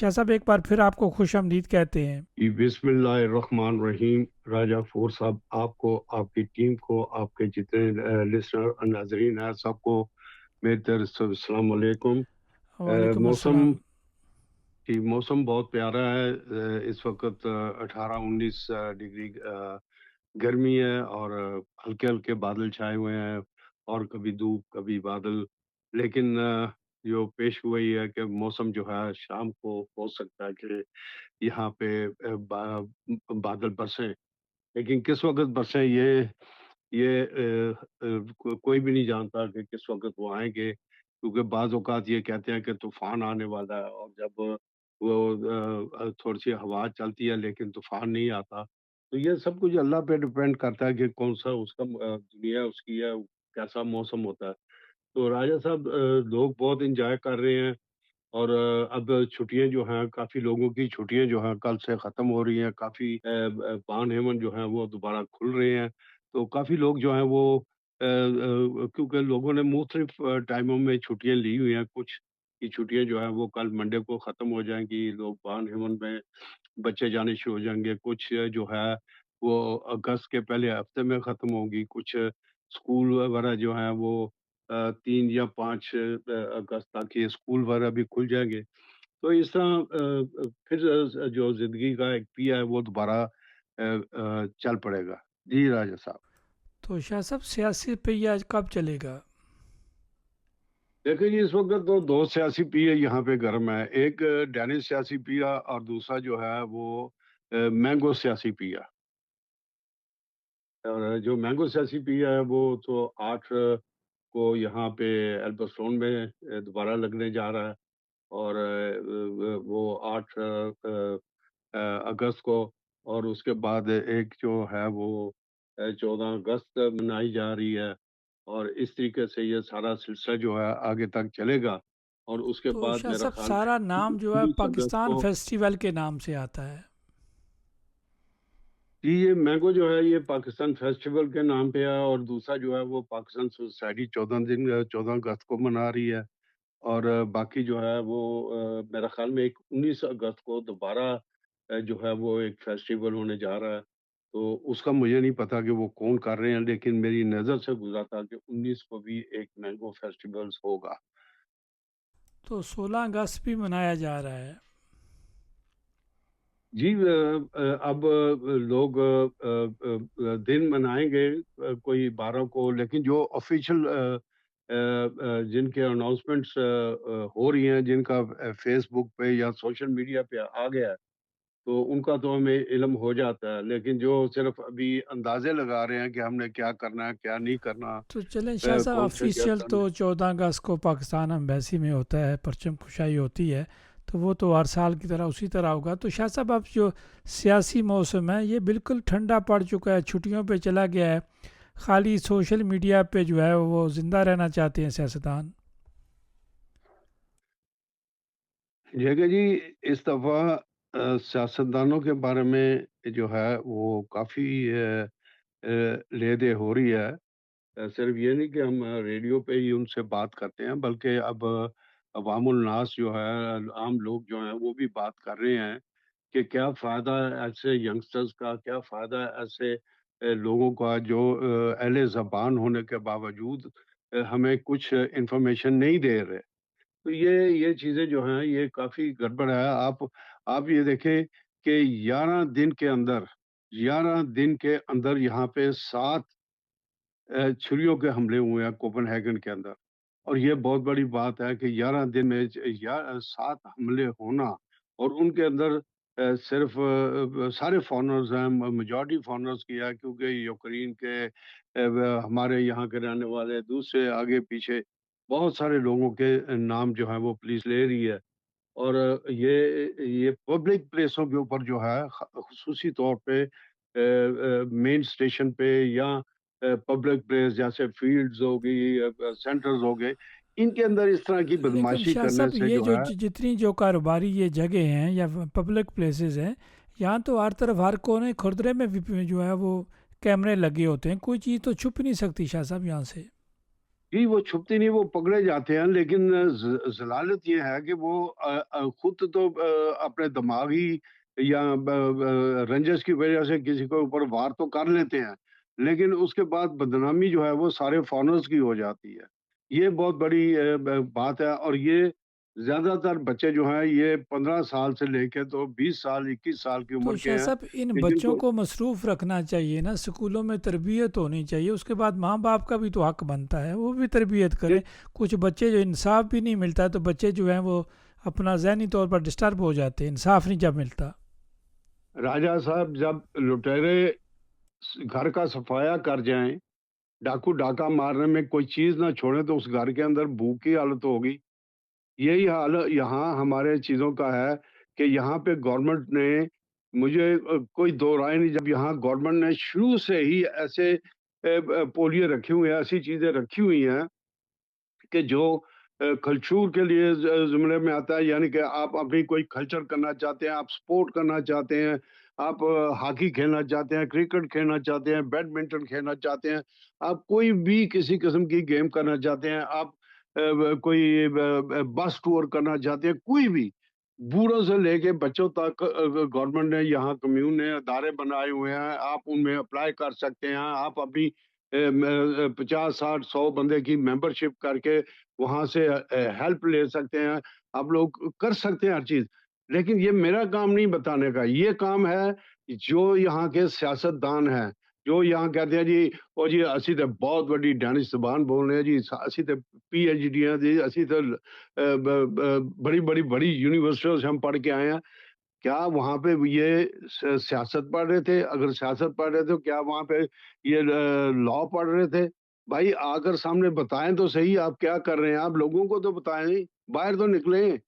शाह साहब, एक बार फिर आपको खुश आमदीद कहते हैं। जी बिस्मिल्लाहिर्रहमानिर्रहीम। राजा फूर साहब, आपको, आपकी टीम को, आपके जितने लिसनर और नाजरीन हैं, सबको मेरी तरफ से अस्सलाम वालेकुम। वालेकुम मौसम अस्सलाम। की मौसम बहुत प्यारा है। इस वक्त 18-19 डिग्री गर्मी है, और हल्के हल्के बादल छाए हुए हैं, और कभी धूप कभी बादल। लेकिन जो पेश हुई है कि मौसम जो है शाम को हो सकता है कि यहाँ पे बादल बरसे, लेकिन किस वक़्त बरसे ये कोई भी नहीं जानता कि किस वक़्त वो आएँगे, क्योंकि बाज़ औक़ात ये कहते हैं कि तूफ़ान आने वाला है, और जब वो थोड़ी-सी हवा चलती है लेकिन तूफ़ान नहीं आता। तो ये सब कुछ अल्लाह पे डिपेंड करता है कि कौन-सा उसका दुनिया उसकी है, कैसा मौसम होता है। तो राजा साहब, लोग बहुत एन्जॉय कर रहे हैं, और अब छुट्टियाँ जो हैं, काफ़ी लोगों की छुट्टियाँ जो हैं कल से ख़त्म हो रही हैं। काफ़ी बान हेमन जो हैं वो दोबारा खुल रहे हैं। तो काफ़ी लोग जो हैं वो क्योंकि लोगों ने मुख्तलिफ टाइमों में छुट्टियाँ ली हुई हैं। कुछ की छुट्टियाँ जो हैं वो कल मंडे को ख़त्म हो जाएँगी। लोग बान हेमन में बच्चे जाने शुरू हो जाएँगे। कुछ जो है वो अगस्त के पहले हफ़्ते में ख़त्म होंगी। कुछ स्कूल वगैरह जो हैं वो 3 या 5 अगस्त तक ये स्कूल वगैरह भी खुल जाएँगे। तो इस तरह फिर जो ज़िंदगी का एक पिया है वो दोबारा चल पड़ेगा। जी, राजा साहब। तो शाह साहब, सियासी पहिया आज कब चलेगा? देखिए जी, इस वक़्त तो 2 सियासी पिया यहाँ पे गर्म है। एक डेनिस सियासी पिया, और दूसरा जो है वो मैंगो सियासी पिया। और जो मैंगो सियासी पिया है वो तो 8 को यहाँ पे एल्बर्टसोन में दोबारा लगने जा रहा है। और वो 8 अगस्त को, और उसके बाद एक जो है वो 14 अगस्त मनाई जा रही है। और इस तरीके से ये सारा सिलसिला जो है आगे तक चलेगा, और उसके तो बाद शाह मेरा साहब, ख्याल सारा है नाम जो है 19 अगस्त पाकिस्तान को। फेस्टिवल के नाम से आता है। जी, ये मैंगो जो है ये पाकिस्तान फेस्टिवल के नाम पे है, और दूसरा जो है वो पाकिस्तान सोसाइटी 14 अगस्त को मना रही है। और बाकी जो है वो मेरा ख़्याल में एक 19 अगस्त को दोबारा जो है वो एक फेस्टिवल होने जा रहा है। तो उसका मुझे नहीं पता कि वो कौन कर रहे हैं, लेकिन मेरी नज़र से गुज़रा था कि 19 को भी एक मैंगो फेस्टिवल्स होगा। तो 16 अगस्त भी मनाया जा रहा है। जी, अब लोग दिन मनाएँगे कोई 12 को, लेकिन जो ऑफ़िशियल जिनके अनाउंसमेंट्स हो रही हैं, जिनका फ़ेसबुक पे या सोशल मीडिया पे आ गया है, तो उनका तो हमें इल्म हो जाता है। लेकिन जो सिर्फ़ अभी अंदाज़े लगा रहे हैं कि हमने क्या करना है, क्या नहीं करना, तो चलें शाह साहब, कौन से ऑफिशियल गेस्ट तो आने। 14 अगस्त को पाकिस्तान एम्बेसी में होता है, परचम कुशाई होती है। तो वो तो हर साल की तरह उसी तरह होगा। तो शाह साहब, अब जो सियासी मौसम है ये बिल्कुल ठंडा पड़ चुका है, छुट्टियों पे चला गया है। खाली सोशल मीडिया पे जो है वो ज़िंदा रहना चाहते हैं सियासतदान। देखिए जी, इस दफ़ा सियासतदानों के बारे में जो है वो काफ़ी ले-दे हो रही है। सिर्फ ये नहीं कि हम रेडियो पे ही उनसे बात करते हैं, बल्कि अब अवामुल नास जो है, आम लोग जो हैं वो भी बात कर रहे हैं कि क्या फ़ायदा है ऐसे यंगस्टर्स का, क्या फ़ायदा है ऐसे लोगों का जो अहले ज़बान होने के बावजूद हमें कुछ इन्फॉर्मेशन नहीं दे रहे। तो ये चीज़ें जो हैं ये काफ़ी गड़बड़ है। आप ये देखें कि 11 दिन के अंदर 11 दिन के अंदर यहाँ पे 7 छुरियों के हमले हुए हैं कोपेनहेगन के अंदर। और ये बहुत बड़ी बात है कि 11 दिन में 7 हमले होना, और उनके अंदर सिर्फ़ सारे फ़ॉरेनर्स हैं, मेजॉरिटी फ़ॉरेनर्स की है, क्योंकि यूक्रेन के हमारे यहाँ के रहने वाले, दूसरे आगे-पीछे बहुत सारे लोगों के नाम जो हैं वो पुलिस ले रही है। और ये पब्लिक प्लेसों के ऊपर जो है ख़ुसूसी तौर पे मेन स्टेशन पे, या पब्लिक प्लेस जैसे फील्ड्स हो गई, सेंटर्स हो गए, इनके अंदर इस तरह की लेकिन बदमाशी शाह करने साहब, से ये जो जो है। जितनी जो कारोबारी ये जगह हैं या पब्लिक प्लेसेस हैं, यहाँ तो हर तरफ हर कोने खुरदरे में भी जो है वो कैमरे लगे होते हैं। कोई चीज़ तो छुप नहीं सकती शाह साहब यहाँ से। जी, वो छुपती नहीं, वो पकड़े जाते हैं, लेकिन ज़लालत ये है कि वो खुद तो अपने दिमागी या रंजिश की वजह से किसी के ऊपर वार तो कर लेते हैं, लेकिन उसके बाद बदनामी जो है वो सारे फ़ॉरेनर्स की हो जाती है। ये बहुत बड़ी बात है, और ये ज़्यादातर बच्चे जो हैं ये 15 साल से लेके तो 20 साल, 21 साल की तो उम्र के शाह हैं, साहब इन कि बच्चों जिनको को मसरूफ़ रखना चाहिए ना, स्कूलों में तरबियत होनी चाहिए, उसके बाद माँ बाप का भी तो हक बनता है वो भी तरबियत करें। कुछ बच्चे जो इंसाफ भी नहीं मिलता तो बच्चे जो हैं वो अपना जहनी तौर पर डिस्टर्ब हो जाते हैं, इंसाफ नहीं जब मिलता। राजा साहब जब लुटेरे घर का सफाया कर जाएं, डाकू डाका मारने में कोई चीज ना छोड़े, तो उस घर के अंदर भूख की हालत होगी। यही हाल यहाँ हमारे चीजों का है, कि यहाँ पे गवर्नमेंट ने, मुझे कोई दो राय नहीं, जब यहाँ गवर्नमेंट ने शुरू से ही ऐसे पोलियो रखी हुई है, ऐसी चीजें रखी हुई हैं कि जो कल्चर के लिए ज़ुमरे में आता है, यानी कि आप अपनी कोई कल्चर करना चाहते हैं, आप स्पोर्ट करना चाहते हैं, आप हॉकी खेलना चाहते हैं, क्रिकेट खेलना चाहते हैं, बैडमिंटन खेलना चाहते हैं, आप कोई भी किसी किस्म की गेम करना चाहते हैं, आप कोई बस टूर करना चाहते हैं, कोई भी, बूढ़ों से लेके बच्चों तक गवर्नमेंट ने यहाँ कम्यून ने अदारे बनाए हुए हैं, आप उनमें अप्लाई कर सकते हैं, आप अपनी 50, 60, 100 बंदे की मेंबरशिप करके वहाँ से हेल्प ले सकते हैं, आप लोग कर सकते हैं हर चीज़। लेकिन ये मेरा काम नहीं बताने का, ये काम है जो यहाँ के सियासतदान हैं, जो यहाँ कहते हैं जी, "ओ जी असी तो बहुत बड़ी दानिश ज़ुबान बोल रहे हैं जी, असी तो पीएचडी जी, असी तो बड़ी-बड़ी बड़ी यूनिवर्सिटियों से हम पढ़ के आए हैं।" क्या वहाँ पे ये सियासत पढ़ रहे थे? अगर सियासत पढ़ रहे थे, तो क्या वहाँ पे ये लॉ पढ़ रहे थे? भाई आकर सामने बताएँ तो सही, आप क्या कर रहे हैं? आप लोगों को तो बताएँ, बाहर तो निकलें।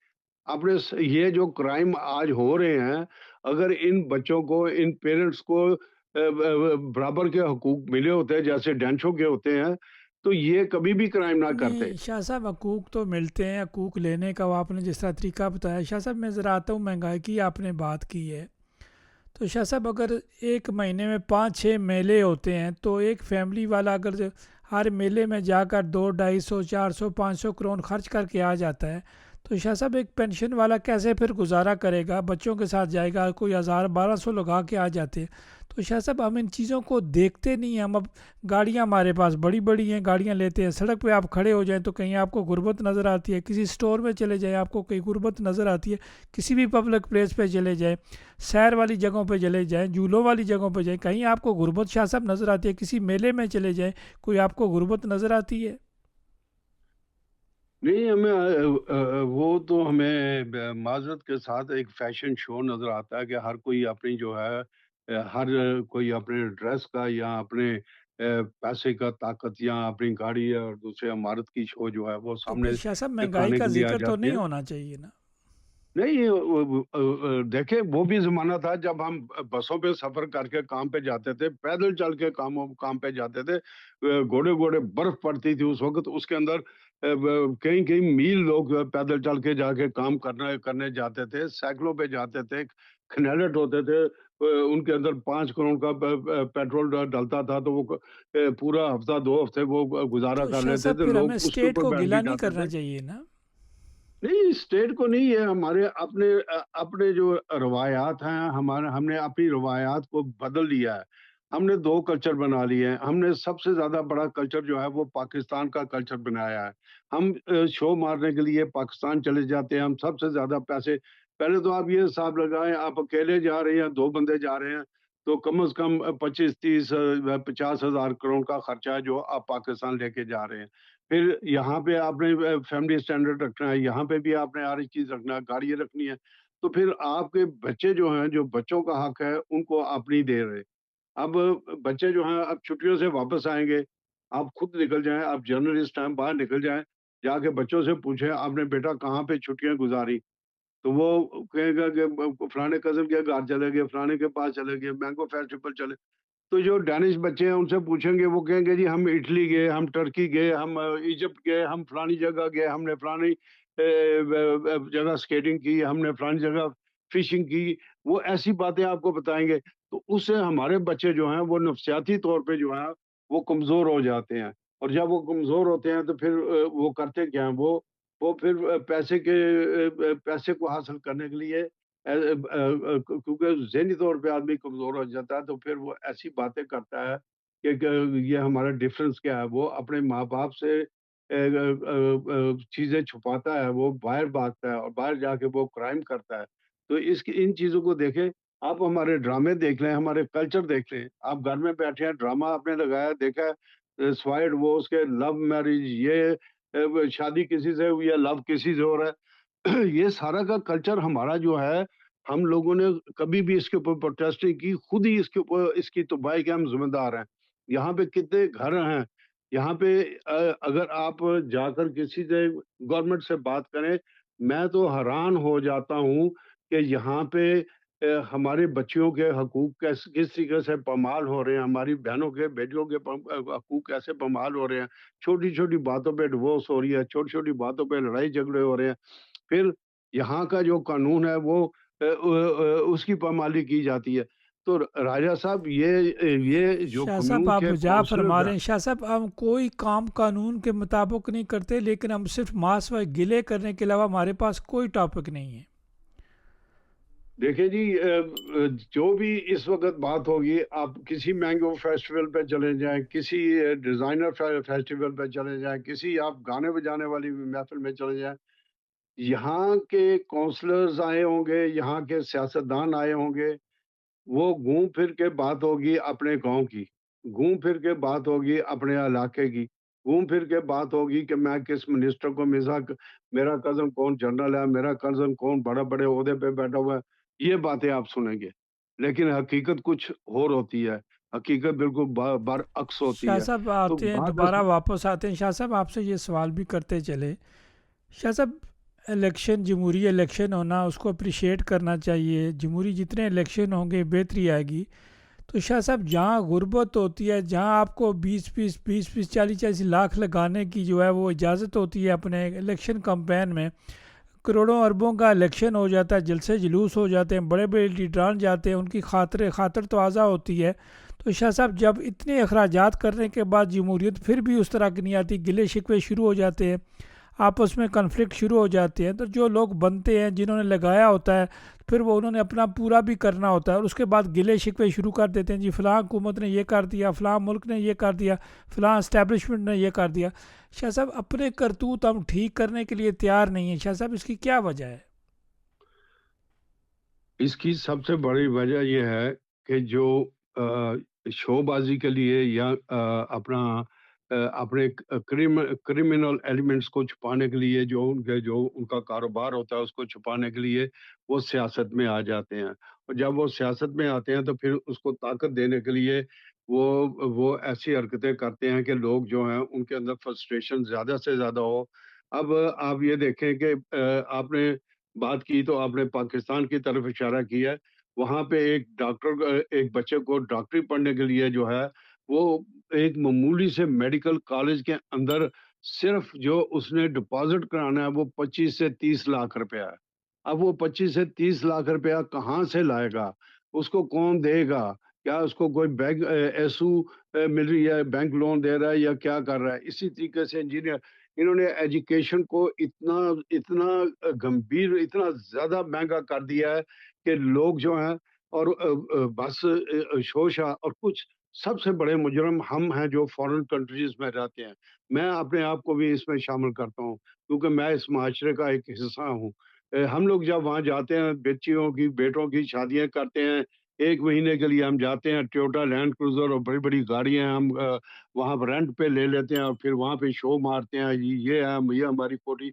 अपने ये जो क्राइम आज हो रहे हैं, अगर इन बच्चों को, इन पेरेंट्स को बराबर के हकूक मिले होते, जैसे डेंशो के होते हैं, तो ये कभी भी क्राइम ना करते। नहीं शाह साहब, हकूक़ तो मिलते हैं, हकूक़ लेने का वो आपने जिस तरह तरीका बताया। शाह साहब मैं ज़रा आता हूँ, महंगाई की आपने बात की है, तो शाह साहब अगर एक महीने में 5-6 मेले होते हैं तो एक फैमिली वाला अगर हर मेले में जाकर 200, 250, 400, 500 करोड़ खर्च करके आ जाता है, तो शाह साहब एक पेंशन वाला कैसे फिर गुजारा करेगा? बच्चों के साथ जाएगा, कोई 1000-1200 लगा के आ जाते हैं। तो शाह साहब हम इन चीज़ों को देखते नहीं हैं। हम अब गाड़ियाँ हमारे पास बड़ी बड़ी हैं, गाड़ियाँ लेते हैं, सड़क पे आप खड़े हो जाएं तो कहीं आपको गुर्बत नज़र आती है, किसी स्टोर में चले जाएं आपको कहीं गुर्बत नज़र आती है, किसी भी पब्लिक प्लेस पे चले जाएं, सैर वाली जगहों पे चले जाएं, झूलों वाली जगहों पे जाएं, कहीं आपको गुर्बत शाह साहब नज़र आती है? किसी मेले में चले जाएं, कोई आपको गुर्बत नज़र आती है? नहीं, हमें वो तो हमें माज़रत के साथ एक फ़ैशन शो नज़र आता है कि हर कोई अपनी जो है हर कोई अपने ड्रेस का या अपने पैसे का ताकत या अपनी गाड़ी और दूसरे इमारत की शो जो है वो तो फिर सामने शाह साहब महंगाई दिखाने का के लिए आ जिक्र तो जाती नहीं है। होना चाहिए ना? नहीं, ये देखिए वो भी ज़माना था जब हम बसों पे सफ़र करके काम पे जाते थे, पैदल चल के काम पे जाते थे। घोड़े-घोड़े बर्फ़ पड़ती थी उस वक़्त, उसके अंदर ब कई-कई मील लोग पैदल चल के जाके काम करने करने जाते थे, साइकिलों पे जाते थे, खनैलट होते थे। उनके अंदर 5 करोड़ का पेट्रोल डलता था, तो वो पूरा हफ़्ता 2 हफ़्ते वो गुज़ारा तो कर शाह लेते साहब थे, फिर हमें लोग उसके स्टेट ऊपर को बैठ गिला भी नहीं जाते करना थे। चाहिए ना? नहीं, स्टेट को नहीं है, हमारे अपने अपने जो रवायात हैं, हमारे हमने अपनी रवायात को बदल लिया है। हमने 2 कल्चर बना लिए हैं। हमने सबसे ज़्यादा बड़ा कल्चर जो है वो पाकिस्तान का कल्चर बनाया है। हम शो मारने के लिए पाकिस्तान चले जाते हैं, हम सबसे ज़्यादा पैसे, पहले तो आप ये हिसाब लगाएँ, आप अकेले जा रहे हैं या 2 बंदे जा रहे हैं, तो कम से कम 25-30 50 हज़ार करोड़ का खर्चा है जो आप पाकिस्तान लेके जा रहे हैं। फिर यहाँ पे आपने फैमिली स्टैंडर्ड रखना है, यहाँ पे भी आपने हर एक चीज़ रखना है, गाड़ियाँ रखनी है। तो फिर आपके बच्चे जो हैं, जो बच्चों का हक है, उनको आप नहीं दे रहे। अब बच्चे जो हैं, अब छुट्टियों से वापस आएँगे, आप खुद निकल जाएँ, आप जर्नलिस्ट हैं, बाहर निकल जाएँ, जाके बच्चों से पूछें, आपने बेटा कहाँ पे छुट्टियाँ गुज़ारी? तो वो कहेगा कि फलाने कज़िन के घर चले गए, फलाने के पास चले गए, मैंगो फेस्टिवल चले। तो जो डैनिश बच्चे हैं उनसे पूछेंगे, वो कहेंगे जी हम इटली गए, हम टर्की गए, हम इजिप्ट गए, हम फलानी जगह गए, हमने फलानी जगह स्केटिंग की, हमने फलानी जगह फिशिंग की। वो ऐसी बातें आपको बताएँगे, तो उससे हमारे बच्चे जो हैं वो नफ़सियाती तौर पे जो हैं वो कमज़ोर हो जाते हैं। और जब वो कमज़ोर होते हैं तो फिर वो करते क्या हैं, वो फिर पैसे को हासिल करने के लिए क्योंकि ज़हनी तौर पे आदमी कमज़ोर हो जाता है, तो फिर वो ऐसी बातें करता है कि ये हमारा डिफ़रेंस क्या है, वो अपने माँ-बाप से चीज़ें छुपाता है, वो बाहर भागता है और बाहर जाके वो क्राइम करता है। तो इसकी इन चीज़ों को देखें, आप हमारे ड्रामे देख लें, हमारे कल्चर देख लें। आप घर में बैठे हैं, ड्रामा आपने लगाया, देखा है स्वाइड वो उसके लव मैरिज ये शादी किसी से हुई है, लव किसी से हो रहा है। ये सारा का कल्चर हमारा जो है, हम लोगों ने कभी भी इसके ऊपर प्रोटेस्ट नहीं की, खुद ही इसके ऊपर इसकी तबाही के हम ज़िम्मेदार हैं। यहाँ पे कितने घर हैं, यहाँ पे अगर आप जाकर किसी से गवर्नमेंट से बात करें, मैं तो हैरान हो जाता हूँ कि यहाँ पे हमारे बच्चियों के हकूक़ किस तरीके से पामाल हो रहे हैं, हमारी बहनों के, बेटियों के हकूक़ कैसे पामाल हो रहे हैं। छोटी-छोटी बातों पे डिवोर्स हो रही है, छोटी-छोटी बातों पे लड़ाई-झगड़े हो रहे हैं। फिर यहाँ का जो कानून है वो उसकी पामाली की जाती है। तो राजा साहब ये जो शाह साहब कम्यून आप के जा फरमा काउंसलर्स रहे हैं हैं, शाह साहब हम कोई काम कानून के मुताबिक नहीं करते, लेकिन हम सिर्फ मास व गिले करने के अलावा हमारे पास कोई टॉपिक नहीं है। देखिए जी जो भी इस वक़्त बात होगी, आप किसी मैंगो फेस्टिवल पे चले जाएँ, किसी डिज़ाइनर फेस्टिवल पे चले जाएँ, किसी आप गाने बजाने वाली महफ़िल में चले जाएँ, यहाँ के काउंसलर्स आए होंगे, यहाँ के सियासतदान आए होंगे, वो घूम फिर के बात होगी अपने गाँव की, घूम फिर के बात होगी अपने इलाके की, घूम फिर के बात होगी कि मैं किस मिनिस्टर को मेरा कज़न कौन जनरल है, मेरा कज़न कौन बड़े-बड़े ओहदे पे बैठा हुआ है, ये बातें आप सुनेंगे। लेकिन हकीकत कुछ और होती है, हकीकत बिल्कुल बरअक्स होती शाह है। साहब तो आते हैं, बात दोबारा असल वापस आते हैं। शाह साहब आपसे ये सवाल भी करते चले, शाह साहब इलेक्शन, जमहूरी इलेक्शन होना उसको अप्रिशिएट करना चाहिए। जमहूरी जितने इलेक्शन होंगे बेहतरी आएगी। तो शाह साहब जहाँ गुर्बत होती है, जहाँ आपको 20-20 40-40 लाख लगाने की जो है वो इजाज़त होती है अपने इलेक्शन कैंपेन में, करोड़ों अरबों का इलेक्शन हो जाता है, जलसे जुलूस हो जाते हैं, बड़े बड़े लीडरान जाते हैं, उनकी खातर तवाज़ा होती है। तो शाह साहब जब इतने अखराजात करने के बाद जमहूरियत फिर भी उस तरह की नहीं आती, गिले शिकवे शुरू हो जाते हैं, आपस में कन्फ्लिक्ट शुरू हो जाते हैं, तो जो लोग बनते हैं जिन्होंने लगाया होता है, फिर वो उन्होंने अपना पूरा भी करना होता है और उसके बाद गिले शिकवे शुरू कर देते हैं, जी फ़लाँ हुकूमत ने ये कर दिया, फ़लाँ मुल्क ने ये कर दिया, फ़लाँ इस्टेब्लिशमेंट ने ये कर दिया। शाह साहब अपने करतूत हम ठीक करने के लिए तैयार नहीं हैं। शाह साहब इसकी क्या वजह है? इसकी सबसे बड़ी वजह ये है कि जो शोबाज़ी के लिए या अपने क्रिमिनल एलिमेंट्स को छुपाने के लिए जो उनका कारोबार होता है उसको छुपाने के लिए वो सियासत में आ जाते हैं। और जब वो सियासत में आते हैं तो फिर उसको ताकत देने के लिए वो ऐसी हरकतें करते हैं कि लोग जो हैं उनके अंदर फ्रस्ट्रेशन ज़्यादा से ज़्यादा हो। अब आप ये देखें कि आपने बात की तो आपने पाकिस्तान की तरफ इशारा किया है। वहाँ पे एक बच्चे को डॉक्टरी पढ़ने के लिए जो है, वो एक मामूली से मेडिकल कॉलेज के अंदर सिर्फ़ जो उसने डिपॉज़िट कराना है वो 25 से 30 लाख रुपया है। अब वो 25 से 30 लाख रुपया कहाँ से लाएगा? उसको कौन देगा? क्या उसको कोई एसू मिल रही है, बैंक लोन दे रहा है या क्या कर रहा है? इसी तरीके से इंजीनियर इन्होंने एजुकेशन को इतना इतना गंभीर, इतना ज़्यादा महँगा कर दिया है कि लोग जो हैं और बस शोशा और कुछ सबसे बड़े मुजरिम हम हैं जो फ़ॉरेन कंट्रीज़ में रहते हैं। मैं अपने आप को भी इसमें शामिल करता हूँ क्योंकि मैं इस माशरे का एक हिस्सा हूँ। हम लोग जब वहाँ जाते हैं बच्चियों की, बेटों की शादियाँ करते हैं, 1 महीने के लिए हम जाते हैं टोयोटा लैंड क्रूज़र और बड़ी-बड़ी गाड़ियाँ हम वहाँ पर रेंट पे ले लेते हैं और फिर वहाँ पे शो मारते हैं, ये हमारी कोठी।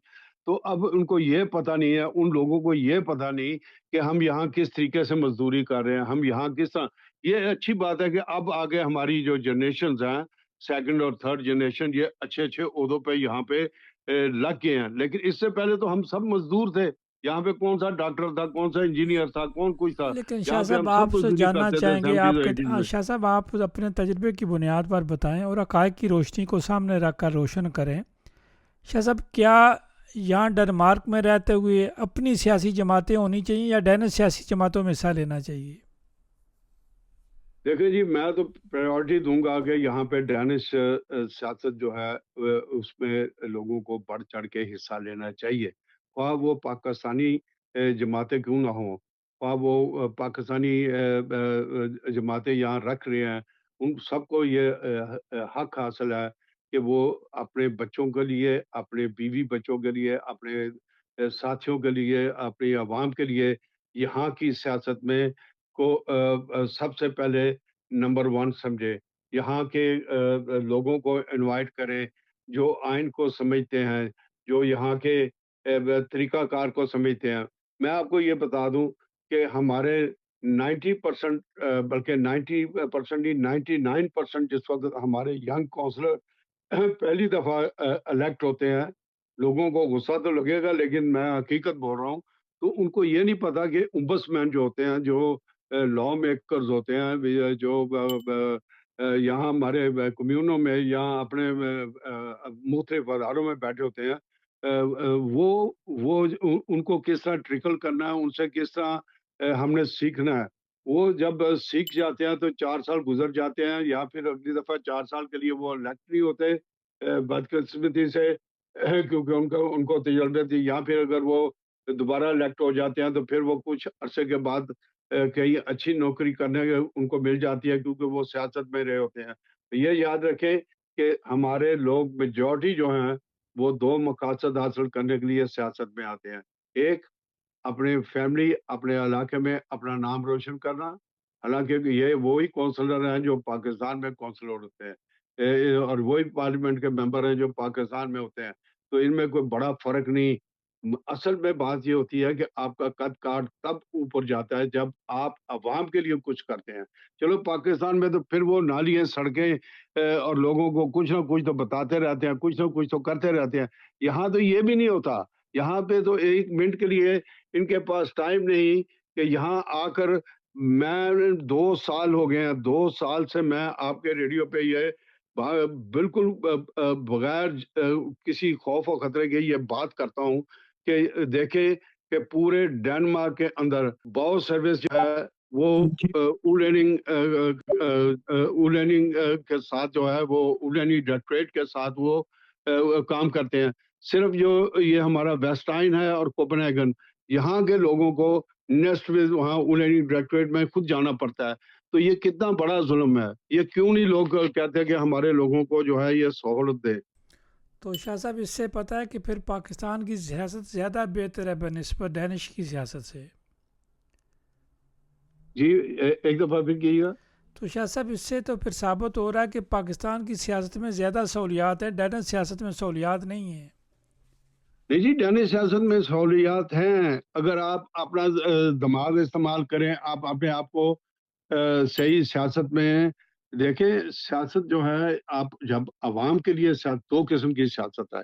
तो अब उनको ये पता नहीं है, उन लोगों को ये पता नहीं कि हम यहाँ किस तरीके से मज़दूरी कर रहे हैं, हम यहाँ किस तरह ये अच्छी बात है कि अब आगे हमारी जो जनरेशन्स हैं, सेकंड और थर्ड जनरेशन ये अच्छे-अच्छे ओहदों पे यहाँ पे लग गए हैं। लेकिन इससे पहले तो हम सब मज़दूर थे। यहाँ पे कौन-सा डॉक्टर था, कौन-सा इंजीनियर था, कौन कुछ था। लेकिन शाह यहाँ पे हम साहब सब आपसे मज़दूरी जानना करते थे चाहेंगे, 70s और आपके 80s में। शाह साहब आप अपने तजर्बे की बुनियाद पर बताएं और हक़ाइक़ की रोशनी को सामने रख कर रोशन करें। शाह साहब क्या यहाँ डेनमार्क में रहते हुए अपनी सियासी जमातें होनी चाहिए या डेनिश सियासी जमातों में हिस्सा लेना चाहिए? देखिए जी, मैं तो प्रायोरिटी दूँगा कि यहाँ पे डैनिश सियासत जो है उसमें लोगों को बढ़-चढ़ के हिस्सा लेना चाहिए। ख़्वाह वो पाकिस्तानी जमातें क्यों ना हों, ख़्वाह वो पाकिस्तानी जमातें यहाँ रख रहे हैं, उन सबको ये हक़ हासिल है कि वो अपने बच्चों के लिए, अपने बीवी-बच्चों के लिए, अपने साथियों के लिए, अपनी अवाम के लिए यहाँ की सियासत में को सबसे पहले नंबर 1 समझे। यहाँ के लोगों को इनवाइट करें, जो आइन को समझते हैं, जो यहाँ के तरीक़ाकार को समझते हैं। मैं आपको ये बता दूँ कि हमारे 90% बल्कि 90% नहीं 99% जिस वक़्त हमारे यंग काउंसलर पहली दफ़ा इलेक्ट होते हैं, लोगों को गुस्सा तो लगेगा लेकिन मैं हकीकत बोल रहा हूँ, तो उनको ये नहीं पता कि ओम्बड्समैन जो होते हैं, जो लॉ मेकर्स होते हैं, जो यहाँ हमारे कम्यूनों में या अपने मुख्तलिफ अदारों में बैठे होते हैं, वो उनको किस तरह ट्रिकल करना है, उनसे किस तरह हमने सीखना है। वो जब सीख जाते हैं तो 4 साल गुज़र जाते हैं या फिर अगली दफ़ा 4 साल के लिए वो इलेक्ट नहीं होते बदकिस्मती से क्योंकि उनको उनको तजुर्बे थी या फिर अगर वो दोबारा इलेक्ट हो जाते हैं तो फिर वो कुछ अरसे के बाद कहीं अच्छी नौकरी करने उनको मिल जाती है क्योंकि वो सियासत में रहे होते हैं। तो ये याद रखें कि हमारे लोग मेजॉरिटी जो हैं, वो 2 मकासद हासिल करने के लिए सियासत में आते हैं। एक अपनी फैमिली, अपने इलाके में अपना नाम रोशन करना। हालाँकि ये वो ही काउंसलर हैं जो पाकिस्तान में काउंसलर होते हैं। और वही पार्लियामेंट के मेंबर हैं जो पाकिस्तान में होते हैं। तो इनमें कोई बड़ा फ़र्क नहीं। असल में बात ये होती है कि आपका कद-काठ तब ऊपर जाता है जब आप अवाम के लिए कुछ करते हैं। चलो पाकिस्तान में तो फिर वो नालियाँ, सड़कें और लोगों को कुछ ना कुछ तो बताते रहते हैं, कुछ ना कुछ तो करते रहते हैं। यहाँ तो ये भी नहीं होता। यहाँ पे तो 1 मिनट के लिए इनके पास टाइम नहीं कि यहाँ आकर मैं 2 साल हो गए हैं, 2 साल से मैं आपके रेडियो पे ये बा बिल्कुल बगैर किसी खौफ और खतरे के ये बात करता हूँ कि देखें कि पूरे डेनमार्क के अंदर बाउ सर्विस जो है वो जी। उलेनिंग उलेनिंग के साथ जो है वो उलेनी डायरेक्टरेट के साथ वो काम करते हैं। सिर्फ़ जो ये हमारा वेस्टाइन है और कोपेनहेगन यहाँ के लोगों को नेक्स्ट में वहाँ उलेनी डायरेक्टरेट में खुद जाना पड़ता है। तो ये कितना बड़ा ज़ुल्म है। ये क्यों नहीं लोग कहते हैं कि हमारे लोगों को जो है ये सहूलत दें। तो शाह साहब, इससे पता है कि फिर पाकिस्तान की सियासत ज़्यादा बेहतर है बनस्बत डैनिश की सियासत से। जी, एक दफ़ा फिर कहिएगा? तो शाह साहब, इससे तो फिर साबित हो रहा है कि पाकिस्तान की सियासत में ज़्यादा सहूलियात है, डैनिश सियासत में सहूलियात नहीं है। नहीं जी, डेनिश सियासत में सहूलियात हैं। अगर आप अपना दिमाग इस्तेमाल करें, आप अपने आप को सही सियासत में देखें, सियासत जो है आप जब अवाम के लिए 2 किस्म की सियासत है।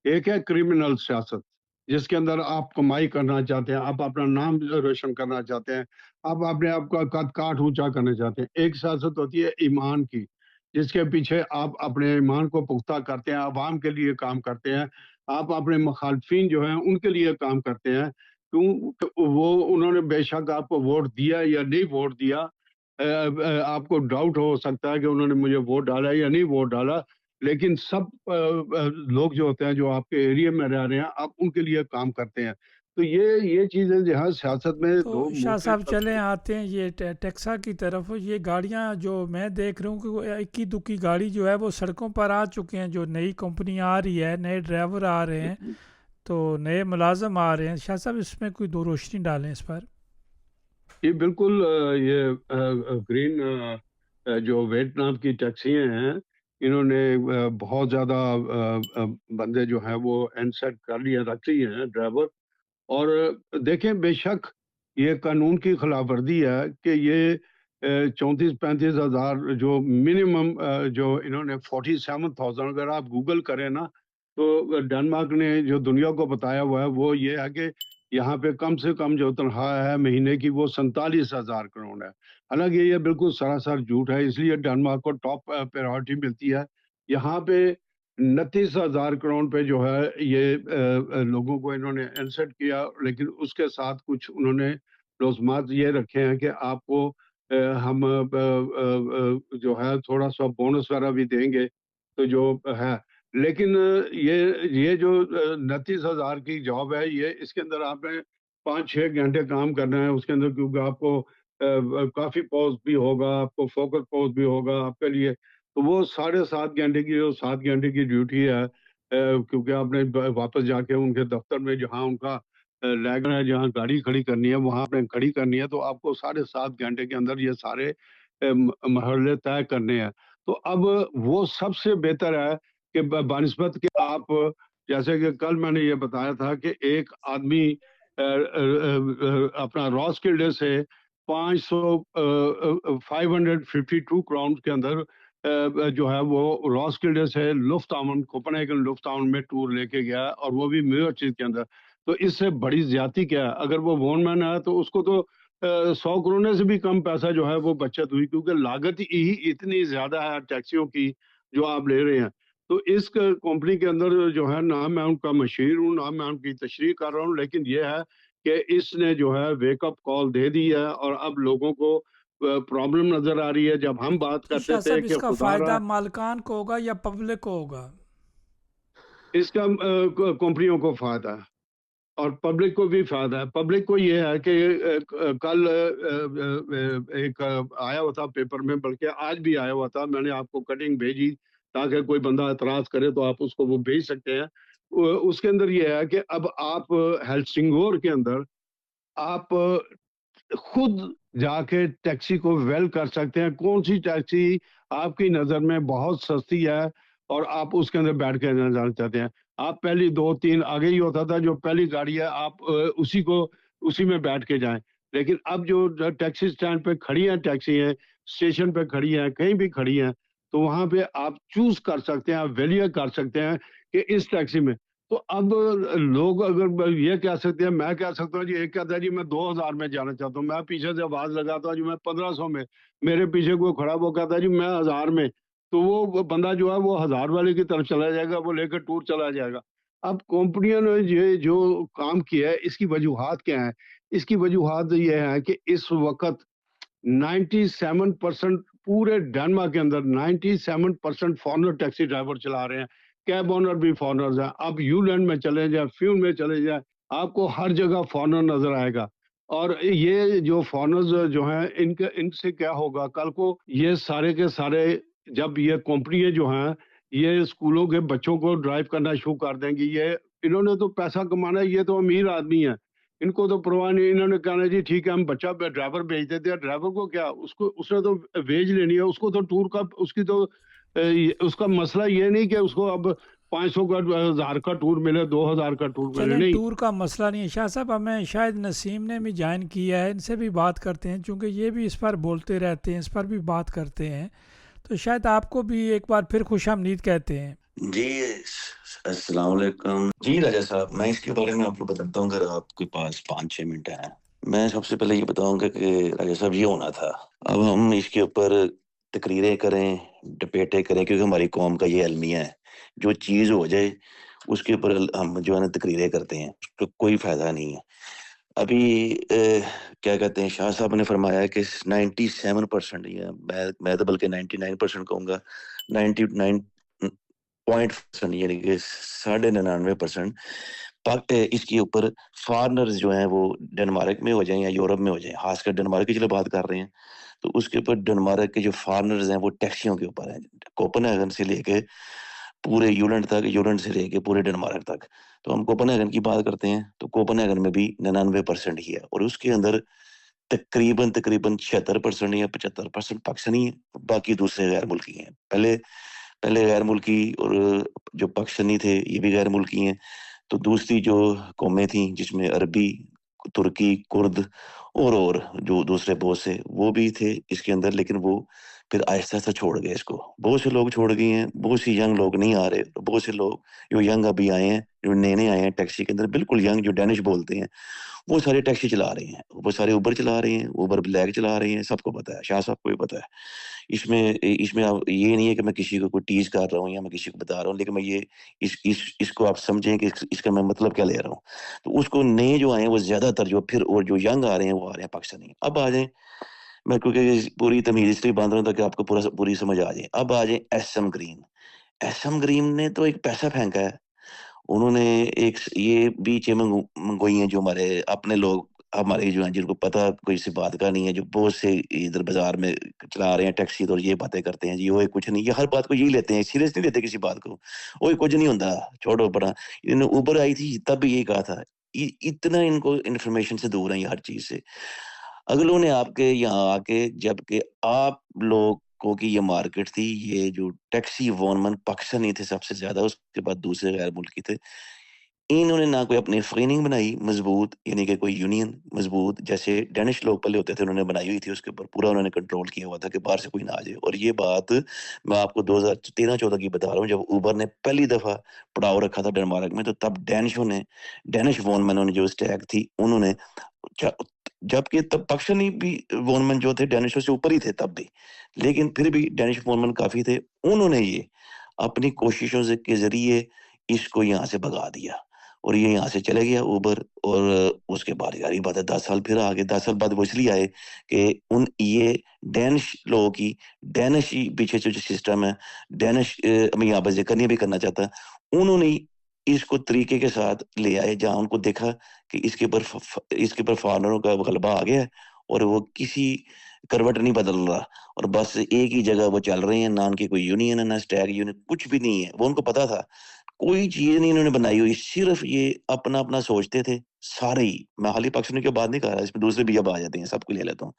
एक है क्रिमिनल सियासत, जिसके अंदर आप कमाई करना चाहते हैं, आप अपना नाम रोशन करना चाहते हैं, आप अपने आप का कद-काठ ऊँचा करना चाहते हैं। एक सियासत होती है ईमान की, जिसके पीछे आप अपने ईमान को पुख्ता करते हैं, अवाम के लिए काम करते हैं, आप अपने मुखालफिन जो हैं उनके लिए काम करते हैं। क्यों वो उन्होंने बेशक आपको वोट दिया या नहीं वोट दिया, आपको डाउट हो सकता है कि उन्होंने मुझे वोट डाला या नहीं वोट डाला, लेकिन सब लोग जो होते हैं जो आपके एरिया में रह रहे हैं, आप उनके लिए काम करते हैं। तो ये चीज़ें जो है सियासत में तो 2 शाह मुख्तलिफ साहब, चलें तबके। आते हैं ये टेक्सा की तरफ। ये गाड़ियां जो मैं देख रहा हूँ कि वो इक्की दुक्की गाड़ी जो है वो सड़कों पर आ चुके हैं, जो नई कंपनी आ रही है, नए ड्राइवर आ रहे हैं, तो नए मुलाजम आ रहे हैं। शाह साहब, इसमें कोई दो रोशनी डालें इस पर। ये बिल्कुल ग्रीन जो वियतनाम की टैक्सियाँ हैं, इन्होंने बहुत ज़्यादा बंदे जो हैं वो एनसेट कर लिए रख लिए हैं ड्राइवर। और देखें बेशक ये कानून की खिलाफवर्जी है कि ये 34-35 हज़ार जो मिनिमम जो इन्होंने 47,000 अगर आप गूगल करें ना, तो डेनमार्क ने जो दुनिया को बताया हुआ है वो ये है कि यहाँ पे कम से कम जो तनख्वाह है महीने की वो 47,000 करोड़ है। हालाँकि ये बिल्कुल सरासर झूठ है, इसलिए डेनमार्क को टॉप प्रायोरिटी मिलती है। यहाँ पे 29,000 करोड़ पे जो है ये लोगों को इन्होंने इनसेट किया, लेकिन उसके साथ कुछ उन्होंने लॉज़मात ये रखे हैं कि आपको हम जो है थोड़ा-सा बोनस वगैरह भी देंगे, तो जो है। लेकिन ये जो 29,000 की जॉब है, ये इसके अंदर आपने 5-6 घंटे काम करना है उसके अंदर, क्योंकि आपको काफ़ी पॉज़ भी होगा, आपको फ़ोकस पॉज़ भी होगा आपके लिए। तो वो साढ़े 7 घंटे की जो 7 घंटे की ड्यूटी है, क्योंकि आपने वापस जाके उनके दफ़्तर में जहाँ उनका लैगर है, जहाँ गाड़ी खड़ी करनी है, वहाँ आपने खड़ी करनी है, तो आपको साढ़े 7 घंटे के अंदर ये सारे मरहले तय करने हैं। तो अब वो सबसे बेहतर है कि बनिस्बत के आप, जैसे कि कल मैंने ये बताया था कि एक आदमी अपना रॉस्किल्डे से 500 552 क्राउन के अंदर जो है वो रॉस्किल्डे से लुफ्तावन, कोपेनहेगन लुफ्तावन में टूर लेके गया, और वो भी म्यूचिल के अंदर। तो इससे बड़ी ज्यादती क्या है? अगर वो वोनमैन है तो उसको तो 100 करोड़ से भी कम पैसा जो है वो बचत हुई, क्योंकि लागत ही इतनी ज्यादा है टैक्सियों की जो आप ले रहे हैं। तो इस कंपनी के अंदर जो है, ना मैं उनका मशीर हूँ, ना मैं उनकी तशरीह कर रहा हूँ, लेकिन ये है कि इसने जो है वेकअप कॉल दे दी है, और अब लोगों को प्रॉब्लम नजर आ रही है। जब हम बात तो करते शाह थे साहब कि इसका खुदा फ़ायदा रहा, मालिकान को होगा या पब्लिक को होगा? इसका कंपनियों को फायदा है और पब्लिक को भी फायदा है। पब्लिक को ये है कि कल एक आया हुआ था पेपर में, बल्कि आज भी आया हुआ था, मैंने आपको कटिंग भेजी ताकि कोई बंदा एतराज करे तो आप उसको वो भेज सकते हैं। उसके अंदर ये है कि अब आप हेल्सिंगोर के अंदर आप खुद जाके टैक्सी को वेल कर सकते हैं, कौन-सी टैक्सी आपकी नज़र में बहुत सस्ती है और आप उसके अंदर बैठ के ना जाना चाहते हैं। आप पहली 2-3 आगे ही होता था, जो पहली गाड़ी है आप उसी में बैठ के जाएँ। लेकिन अब जो टैक्सी स्टैंड पे खड़ी हैं टैक्सी हैं, स्टेशन पे खड़ी हैं, कहीं भी खड़ी हैं, तो वहाँ पे आप चूज़ कर सकते हैं, आप वेलियर कर सकते हैं कि इस टैक्सी में। तो अब लोग अगर ये कह सकते हैं, मैं कह सकता हूँ जी, एक कहता है जी मैं 2000 में जाना चाहता हूँ, मैं पीछे से आवाज़ लगाता हूँ जी मैं 1500 में, मेरे पीछे कोई खड़ा वो कहता है जी मैं 1000 में, तो वो बंदा जो है वो 1000 वाले की तरफ चला जाएगा, वो लेकर टूर चला जाएगा। अब कंपनियों ने ये जो काम किया है, इसकी वजूहात क्या हैं? इसकी वजूहात ये है कि इस वक़्त 97% पूरे डेनमार्क के अंदर 97% फॉरेनर टैक्सी ड्राइवर चला रहे हैं। कैब ओनर भी फॉरेनर्स हैं। आप यूलैंड में चले जाएँ, फ्यूल में चले जाएँ, आपको हर जगह फॉरेनर नज़र आएगा। और ये जो फॉरेनर्स जो हैं, इनके इनसे क्या होगा कल को, ये सारे के सारे जब ये कंपनियाँ जो हैं, ये स्कूलों के बच्चों को ड्राइव करना शुरू कर देंगी। ये इन्होंने तो पैसा कमाना है, ये तो अमीर आदमी हैं। इनको तो परवाह नहीं, इन्होंने कहना जी ठीक है हम बच्चा ड्राइवर भेज देते हैं। ड्राइवर को क्या, उसको उसने तो वेज लेनी है, उसको तो टूर का उसकी तो उसका मसला ये नहीं कि उसको अब 500 का 1000 का टूर मिले, 2000 का टूर मिले, चलें, नहीं। टूर का मसला नहीं है शाह साहब। हमें शायद नसीम ने भी ज्वाइन किया है, इनसे भी बात करते हैं, चूँकि ये भी इस पर बोलते रहते हैं, इस पर भी बात करते हैं, तो शायद आपको भी एक बार फिर खुशामदीद कहते हैं। जी, अस्सलाम वालेकुम। जी राजा साहब, मैं इसके बारे में आपको बताता हूँ अगर आपके पास 5-6 मिनट हैं। मैं सबसे पहले ये बताऊँगा कि राजा साहब ये होना था। अब हम इसके ऊपर तकरीरें करें, डिबेटें करें क्योंकि हमारी कौम का ये अलमिया है। जो चीज़ हो जाए उसके ऊपर हम जो है ना तकरीरें करते हैं, उसका कोई फ़ायदा नहीं है। अभी क्या कहते हैं शाह साहब ने फरमाया कि 97% या मैं तो बल्कि 99% कहूँगा, 99 0.% यानी कि 99.5% इसके ऊपर फॉरेनर्स जो हैं वो डेनमार्क में हो जाएँ या यूरोप में हो जाएँ, खासकर डेनमार्क की चलो बात कर रहे हैं, तो उसके ऊपर डेनमार्क के जो फॉरेनर्स हैं वो टैक्सियों के ऊपर हैं। कोपेनहेगन से लेके पूरे यूलैंड तक, यूलैंड से लेके पूरे डेनमार्क तक। तो हम कोपेनहेगन की बात करते हैं, तो कोपेनहेगन में भी 99% ही है और उसके अंदर तकरीबन 76% या 75% पाकिस्तानी हैं, बाकी दूसरे गैर मुल्की हैं। पहले पहले गैर मुल्की और जो पाकिस्तानी थे ये भी गैर मुल्की हैं। तो दूसरी जो कौमें थी जिसमें अरबी, तुर्की, कुर्द और जो दूसरे बहुत से वो भी थे इसके अंदर, लेकिन वो फिर आहिस्ता-आहिस्ता छोड़ गए इसको। बहुत से लोग छोड़ गए हैं, बहुत से यंग लोग नहीं आ रहे, बहुत से लोग जो यंग अभी आए हैं, जो नए-नए आए हैं टैक्सी के अंदर बिल्कुल यंग जो डेनिश बोलते हैं, वो सारे टैक्सी चला रहे हैं। वो सारे उबर चला रहे हैं, उबर ब्लैक चला रहे हैं, सबको पता है, शाह साहब को भी पता है। इसमें अब ये नहीं है कि मैं किसी को कोई टीज़ कर रहा हूँ या मैं किसी को बता रहा हूँ, लेकिन मैं ये इसको आप समझें कि इसका मैं मतलब क्या ले रहा हूँ। तो उसको नए जो आए हैं वो ज़्यादातर जो फिर और जो यंग आ रहे हैं वो आ रहे हैं पाकिस्तानी। अब आ जाएँ मैं क्योंकि पूरी तमीज़ इसलिए बाँध रहा हूँ ताकि आपको पूरी समझ आ जाए। अब आ जाएँ एसएम ग्रीन। एसएम ग्रीन ने तो एक पैसा फेंका है। उन्होंने एक स ये बीचें मंगवाई हैं जो हमारे अपने लोग हमारे जो हैं जिनको पता कोई सी बात का नहीं है, जो बहुत से इधर बाज़ार में चला रहे हैं टैक्सी तो ये बातें करते हैं जी, ओए कुछ नहीं, ये हर बात को यही लेते हैं, सीरियस नहीं लेते किसी बात को। ओए कुछ नहीं होता, छोड़ो परा। उबर आई थी तब भी यही कहा था। इतना इनको इन्फॉर्मेशन से दूर हैं ये हर चीज़ से। अगलों ने आपके यहाँ आके जबकि आप लोगों की ये मार्केट थी, ये जो टैक्सी वॉनमैन पाकिस्तानी थे सबसे ज़्यादा, उसके बाद दूसरे गैर मुल्की थे। इन्होंने ना कोई अपनी ट्रेनिंग बनाई मज़बूत, यानी कि कोई यूनियन मज़बूत, जैसे डेनिश लोग पहले होते थे, उन्होंने बनाई हुई थी, उसके ऊपर पूरा उन्होंने कंट्रोल किया हुआ था कि बाहर से कोई ना आ जाए। और ये बात मैं आपको 2013-14 की बता रहा हूँ, जब उबर ने पहली दफ़ा पड़ाव रखा था डेनमार्क में, तो तब डेनिश वॉनमैनों ने जो स्टैग थी, उन्होंने ज जबकि तब पाकिस्तानी भी वॉनमैन जो थे डेनिशों से ऊपर ही थे तब भी। लेकिन फिर भी डेनिश वॉनमैन काफ़ी थे। उन्होंने ये अपनी कोशिशों से के ज़रिए इसको यहाँ से भगा दिया और ये यहाँ से चले गया ऊबर। और उसके बाद ज़ाहिर बात है 10 साल फिर आगे 10 साल बाद वो इसलिए आए कि उन ये डेनिश लोगों की डेनिश ही पीछे जो सिस्टम है, मैं यहाँ पर ज़िक्र नहीं भी करना चाहता। उन्होंने ही इसको तरीके के साथ ले आए जहाँ उनको देखा कि इसके ऊपर फॉरेनरों का गलबा आ गया है और वो किसी करवट नहीं बदल रहा और बस एक ही जगह वो चल रहे हैं, ना उनकी कोई यूनियन है, ना स्टैग यूनियन, कुछ भी नहीं है। वो उनको पता था, कोई चीज़ नहीं इन्होंने बनाई हुई, सिर्फ़ ये अपना-अपना सोचते थे, सारे ही। मैं खाली पाकिस्तानियों की बात नहीं कर रहा, इसमें दूसरे भी अब आ जाते हैं, सबको ले लेता हूँ।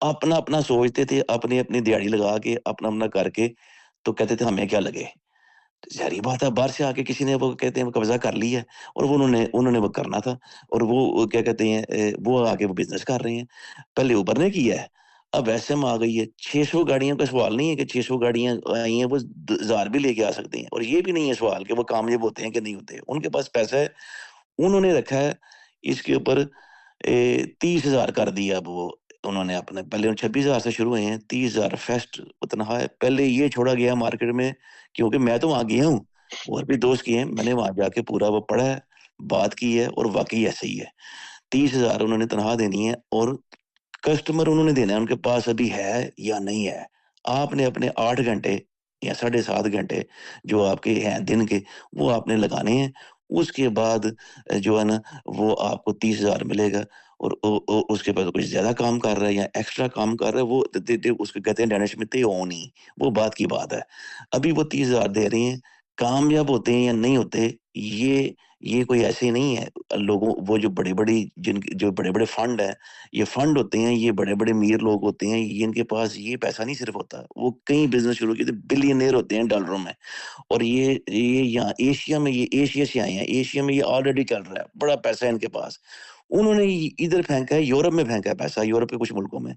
अपना-अपना सोचते थे, अपनी-अपनी दिहाड़ी लगा के, अपना-अपना करके, तो कहते थे हमें क्या लगे। ज़ाहिर बात है बाहर से आके किसी ने वो कहते हैं वो कब्ज़ा कर लिया है और वो उन्होंने उन्होंने वो करना था और वो क्या कहते हैं वो आके वो बिज़नेस कर रहे हैं। पहले उबर ने किया है, अब एसएम आ गई है। 600 गाड़ियों का सवाल नहीं है कि 600 गाड़ियाँ आई हैं, वो 1000 भी लेके आ सकती हैं और ये भी नहीं है सवाल कि वो कामयाब होते हैं कि नहीं होते। उनके पास पैसा है, उन्होंने रखा है इसके ऊपर 30,000 कर दिया अब वो उन्होंने अपने पहले 26,000 से शुरू हुए हैं, 30,000 फेस्ट उतना है। पहले ये छोड़ा गया मार्केट में क्योंकि मैं तो वहाँ गया हूँ, और भी दोस्त किए हैं, मैंने वहाँ जाके पूरा वो पढ़ा है, बात की है और वाक़ई ऐसे ही है। 30,000 उन्होंने तनख्वाह देनी है और कस्टमर उन्होंने देना है, उनके पास अभी है या नहीं है। आपने अपने 8 घंटे या साढ़े 7 घंटे जो आपके हैं दिन के, वो आपने लगाने हैं। उसके बाद जो है ना, वो आपको 30,000 मिलेगा और ओ उसके बाद कुछ ज़्यादा काम कर रहा है या एक्स्ट्रा काम कर रहा है, वो दे दे उसको कहते हैं डेनिश में ते ओनी, वो बात की बात है। अभी वो 30,000 दे रही हैं, कामयाब होते हैं या नहीं होते, ये कोई ऐसे ही नहीं है। लोगों वो जो बड़ी-बड़ी जिनके जो बड़े-बड़े फंड हैं, ये फंड होते हैं, ये बड़े-बड़े अमीर लोग होते हैं, ये इनके पास ये पैसा नहीं सिर्फ़ होता, वो कई बिज़नेस शुरू किए थे, बिलियनेयर होते हैं डॉलरों में। और ये यहाँ एशिया में, ये एशिया से आए हैं, एशिया में ये ऑलरेडी चल रहा है, बड़ा पैसा है इनके पास। उन्होंने इधर फेंका है, यूरोप में फेंका है पैसा, यूरोप के कुछ मुल्कों में।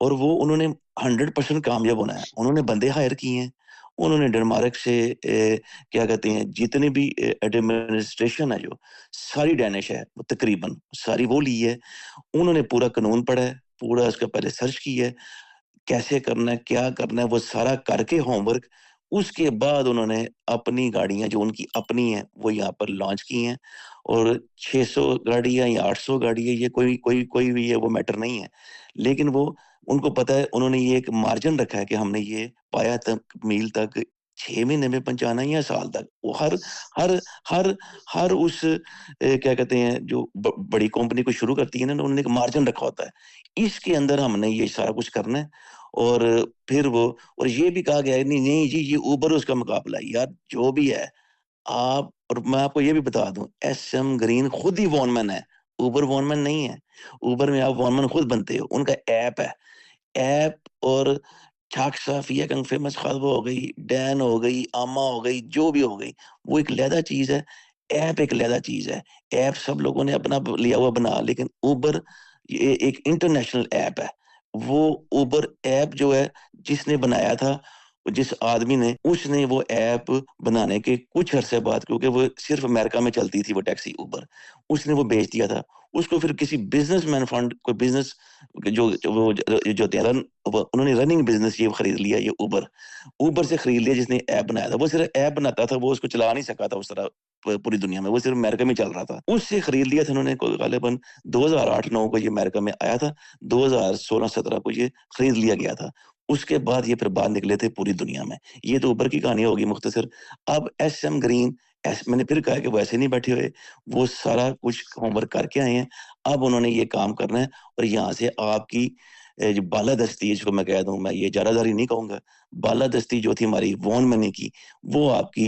और वो उन्होंने 100% कामयाब होना है। उन्होंने बंदे हायर किए हैं। उन्होंने डेनमार्क से क्या कहते हैं जितने भी एडमिनिस्ट्रेशन है जो, सारी डेनिश है, वो तकरीबन सारी वो ली है। उन्होंने पूरा कानून पढ़ा है, पूरा उसका पहले सर्च किया है, कैसे करना है, क्या करना है, वो सारा करके होमवर्क, उसके बाद उन्होंने अपनी गाड़ियाँ जो उनकी अपनी हैं, वो यहाँ पर लॉन्च की हैं। और 600 गाड़ियाँ या 800 गाड़ियाँ, ये कोई भी है, वो मैटर नहीं है। लेकिन वो उनको पता है, उन्होंने ये एक मार्जिन रखा है कि हमने ये पाया तक मील तक 6 महीने में पहुँचाना है या साल तक। वो हर हर हर उस क्या कहते हैं जो बड़ी कंपनी को शुरू करती है ना, उन्होंने एक मार्जिन रखा होता है। इसके अंदर हमने ये सारा कुछ करना है। और फिर वो और ये भी कहा गया है नहीं, नहीं जी ये उबर उसका मुकाबला है। यार जो भी है, आप और मैं आपको ये भी बता दूँ, एसएम ग्रीन खुद ही वॉनमैन है, उबर वॉनमैन नहीं है। उबर में आप वॉनमैन खुद बनते हो, उनका ऐप है। ऐप और ठाक साफिया कंग फेमस ख़ासबा हो गई, डैन हो गई, आमा हो गई, जो भी हो गई, वो एक अलहदा चीज़ है, ऐप एक अलहदा चीज़ है। ऐप सब लोगों ने अपना लिया हुआ बना, लेकिन उबर ये एक इंटरनेशनल ऐप है। वो उबर ऐप जो है, जिसने बनाया था, जिस आदमी ने, उसने वो ऐप बनाने के कुछ अरसे बाद, क्योंकि वो सिर्फ़ अमेरिका में चलती थी वो टैक्सी उबर, उसने वो बेच दिया था। उसको फिर किसी बिज़नेसमैन फंड कोई बिज़नेस जो होते हैं उन्होंने रनिंग बिजनेस ये खरीद लिया, ये ऊबर से खरीद लिया। जिसने ऐप बनाया था वो सिर्फ ऐप बनाता था, वो उसको चला नहीं सका था उस तरह पूरी दुनिया में, वो सिर्फ अमेरिका में चल रहा था। उससे खरीद लिया था उन्होंने, गालिबन 2008-9 को ये अमेरिका में आया था, 2016-17 को ये खरीद लिया गया था। उसके बाद ये फिर बाहर निकले थे पूरी दुनिया में। ये तो ऊबर की कहानी होगी मुख्तसर। अब एसएम ग्रीन, मैंने फिर कहा कि वो ऐसे नहीं बैठे हुए, वो सारा कुछ होमवर्क करके आए हैं। अब उन्होंने ये काम करना है और यहाँ से आपकी जो बालादस्ती है, जिसको मैं कह दूं, मैं ये जारादारी नहीं कहूंगा, बालादस्ती जो थी हमारी वॉन मनी की, वो आपकी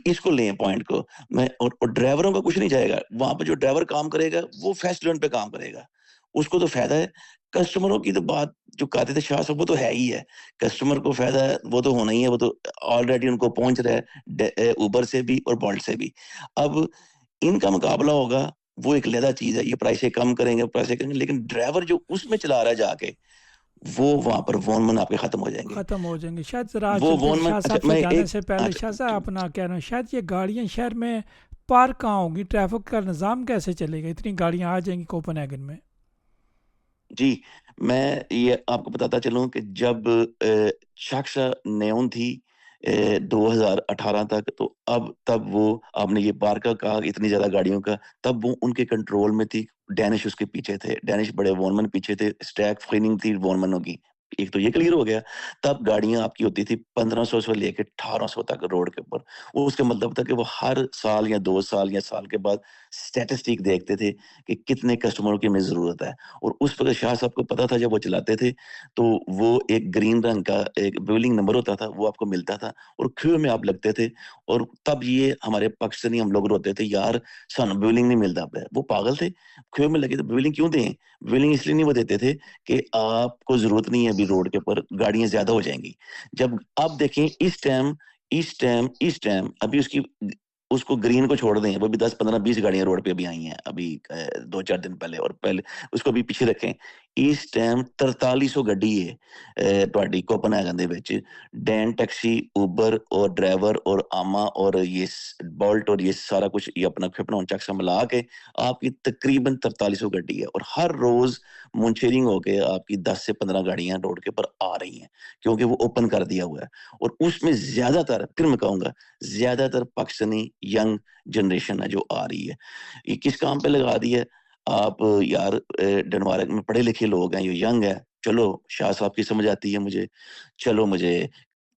इसको लें पॉइंट को। मैं और ड्राइवरों का कुछ नहीं जाएगा वहां पर। जो ड्राइवर काम करेगा वो फर्स्ट रन पे काम करेगा, उसको तो फायदा है। कस्टमरों की तो बात जो कहते थे शाह साहब, वो तो है ही है। कस्टमर को फायदा है, वो तो होना ही है, वो तो ऑलरेडी उनको पहुंच रहा है उबर से भी और बोल्ट से भी। अब इनका मुकाबला होगा, वो एक अलग चीज है। ये प्राइसें कम करेंगे, लेकिन ड्राइवर जो उसमें चला रहा है जाके, वो वहां पर वॉन आपके खत्म हो जाएंगे। ख़त्म हो जाएंगे शायद। ज़रा वो चलते वॉन शाह अच्छा, साहब से मैं जाने एक से पहले, शाह साहब अपना कहना, शायद ये गाड़ियाँ शहर में पार्क कहाँ होंगी, ट्रैफिक का निज़ाम कैसे चलेगा, इतनी गाड़ियाँ आ जाएंगी कोपेनहेगन में? जी, मैं ये आपको बताता चलूँ कि जब शाक्षा नेओन थी 2018 तक, तो तब वो आपने ये बारका कहा इतनी ज़्यादा गाड़ियों का, तब वो उनके कंट्रोल में थी। डैनिश उसके पीछे थे, डैनिश बड़े वॉनमैन पीछे थे, स्टैक फ्रेनिंग थी वॉनमैनों की। एक तो ये क्लियर हो गया। तब गाड़ियाँ आपकी होती थी 1500 से लेके 1800 तक रोड के ऊपर। वो उसका मतलब था कि वो हर साल या 2 साल या साल के बाद स्टैटिस्टिक देखते थे कि कितने कस्टमरों की हमें ज़रूरत है। और उस वक़्त शाह साहब को पता था, जब वो चलाते थे, तो वो एक ग्रीन रंग का एक व्हीलिंग नंबर होता था, वो आपको मिलता था और क्यू में आप लगते थे। और तब ये हमारे पाकिस्तानी हम लोग रोते थे, यार सानू व्हीलिंग नहीं मिलता पे। वो पागल थे, क्यू में लगे तो व्हीलिंग क्यों दें? व्हीलिंग इसलिए नहीं वो देते थे कि आपको ज़रूरत नहीं है अभी रोड के ऊपर, गाड़ियाँ ज़्यादा हो जाएँगी। जब आप देखें इस टाइम अभी उसको ग्रीन को छोड़ दें, वो भी 10, 15, 20 गाड़ियाँ रोड पे अभी आई हैं अभी 2-4 दिन पहले, और पहले उसको भी पीछे रखें। इस टाइम 4300 ਗੱਡੀ है ਤੁਹਾਡੀ ਕੋਪਨਹੈਗਨ ਦੇ ਵਿੱਚ। डैन टैक्सी, उबर और ड्राइवर और आमा और ये बोल्ट और ये सारा कुछ, ये अपना फिपना चक्सा मिला के आपकी तकरीबन 4300 ਗੱਡੀ है। और हर रोज मुंशेरिंग होके आपकी 10 से 15 गाड़ियां रोड के ऊपर आ रही हैं, क्योंकि वो ओपन कर दिया हुआ है। और उसमें ज्यादातर, फिर मैं कहूंगा, ज्यादातर पाकिस्तानी यंग जनरेशन है जो आ रही है। ये किस काम पे लगा दी है? आप यार डनमार्क में पढ़े लिखे लोग हैं, ये यंग है, चलो शाह साहब की समझ आती है मुझे, चलो मुझे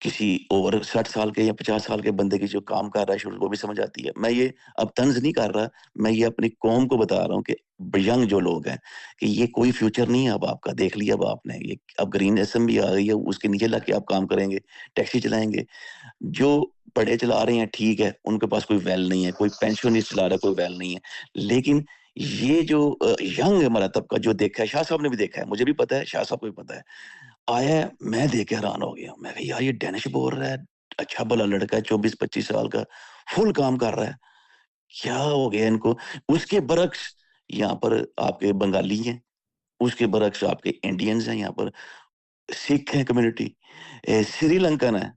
किसी ओवर 60 साल के या 50 साल के बंदे की जो काम कर रहा है शुरू, वो भी समझ आती है। मैं ये अब तंज नहीं कर रहा, मैं ये अपनी कौम को बता रहा हूँ कि यंग जो लोग हैं, कि ये कोई फ्यूचर नहीं है अब आपका। देख लिया अब आपने, ये अब ग्रीन एसएम भी आ गई है, उसके नीचे लग के आप काम करेंगे, टैक्सी चलाएंगे। जो बड़े चला रहे हैं ठीक है, उनके पास कोई वैल नहीं है, कोई पेंशनिस्ट चला रहा है, कोई वैल नहीं है। लेकिन ये जो यंग हमारा तबका जो देखा है, शाह साहब ने भी देखा है, मुझे भी पता है, शाह साहब को भी पता है, आया है, मैं देख के हैरान हो गया। मैं कहा यार ये डैनिश बोल रहा है, अच्छा भला लड़का है, 24-25 साल का, फुल काम कर रहा है, क्या हो गया इनको? उसके बरक्स यहाँ पर आपके बंगाली हैं, उसके बरक्स आपके इंडियंस हैं, यहाँ पर सिख है कम्युनिटी, श्रीलंकन है,